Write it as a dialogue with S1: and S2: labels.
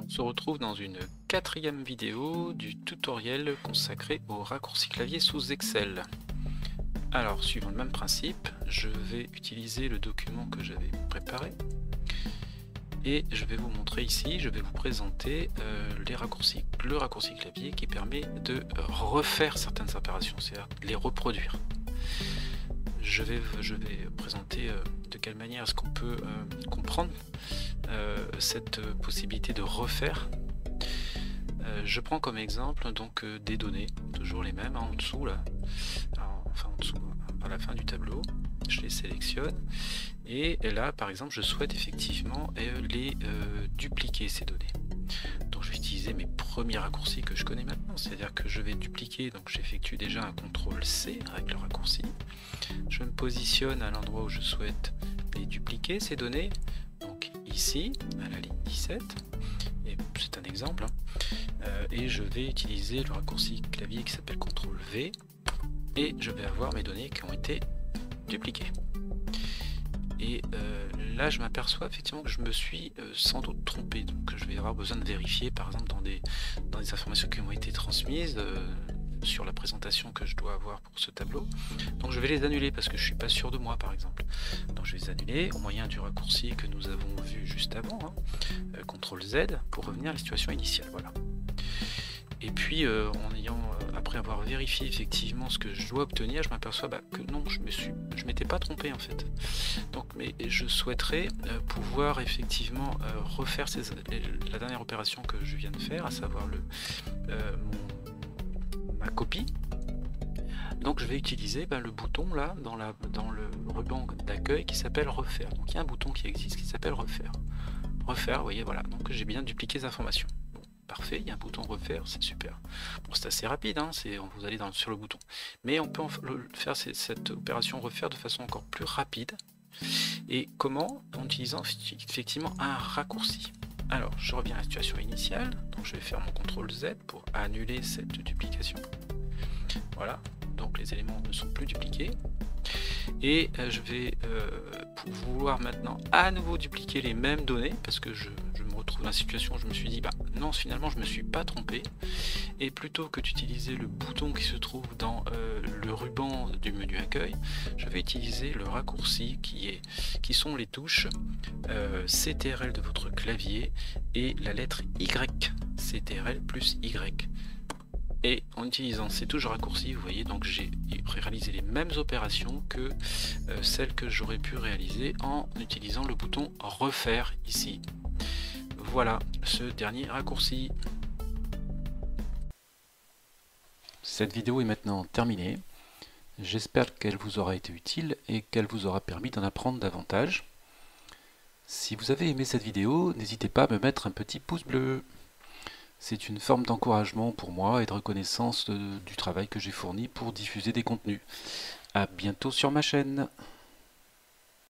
S1: On se retrouve dans une quatrième vidéo du tutoriel consacré au raccourci clavier sous Excel. Alors, suivant le même principe, je vais utiliser le document que j'avais préparé et je vais vous montrer ici, je vais vous présenter le raccourci clavier qui permet de refaire certaines opérations, c'est-à-dire de les reproduire. Je vais présenter de quelle manière est-ce qu'on peut comprendre cette possibilité de refaire. Je prends comme exemple donc des données, toujours les mêmes, hein, en dessous là, enfin en dessous, à la fin du tableau, je les sélectionne et là par exemple je souhaite effectivement les dupliquer ces données. Donc je vais utiliser mes premiers raccourcis que je connais maintenant, c'est-à-dire que je vais dupliquer, donc j'effectue déjà un CTRL C avec le raccourci, je me positionne à l'endroit où je souhaite les dupliquer ces données, donc ici à la ligne 17, et c'est un exemple, hein, et je vais utiliser le raccourci clavier qui s'appelle CTRL V et je vais avoir mes données qui ont été dupliquées. Et là je m'aperçois effectivement que je me suis sans doute trompé, donc je vais avoir besoin de vérifier par exemple dans des informations qui m'ont été transmises sur la présentation que je dois avoir pour ce tableau. Donc je vais les annuler parce que je suis pas sûr de moi par exemple. Donc je vais les annuler au moyen du raccourci que nous avons vu juste avant, hein, CTRL Z pour revenir à la situation initiale. Voilà. Et puis en ayant après avoir vérifié effectivement ce que je dois obtenir, je m'aperçois que non, je m'étais pas trompé en fait. Donc mais je souhaiterais pouvoir effectivement refaire la dernière opération que je viens de faire, à savoir ma copie. Donc je vais utiliser le bouton là dans le ruban d'accueil qui s'appelle refaire. Donc il y a un bouton qui existe qui s'appelle refaire. Refaire, vous voyez, voilà, donc j'ai bien dupliqué les informations. Bon, parfait, il y a un bouton refaire, c'est super. Bon, c'est assez rapide, hein, vous allez sur le bouton. Mais on peut faire cette opération refaire de façon encore plus rapide. Et comment? En utilisant effectivement un raccourci. Alors, je reviens à la situation initiale, donc je vais faire mon CTRL Z pour annuler cette duplication. Voilà, donc les éléments ne sont plus dupliqués. Et je vais vouloir maintenant à nouveau dupliquer les mêmes données parce que je me retrouve dans la situation où je me suis dit non, finalement je me suis pas trompé, et plutôt que d'utiliser le bouton qui se trouve dans le ruban du menu accueil, je vais utiliser le raccourci qui sont les touches CTRL de votre clavier et la lettre Y, CTRL plus Y. Et en utilisant ces touches raccourcis, vous voyez, donc j'ai réalisé les mêmes opérations que celles que j'aurais pu réaliser en utilisant le bouton refaire ici. Voilà ce dernier raccourci. Cette vidéo est maintenant terminée. J'espère qu'elle vous aura été utile et qu'elle vous aura permis d'en apprendre davantage. Si vous avez aimé cette vidéo, n'hésitez pas à me mettre un petit pouce bleu. C'est une forme d'encouragement pour moi et de reconnaissance du travail que j'ai fourni pour diffuser des contenus. À bientôt sur ma chaîne.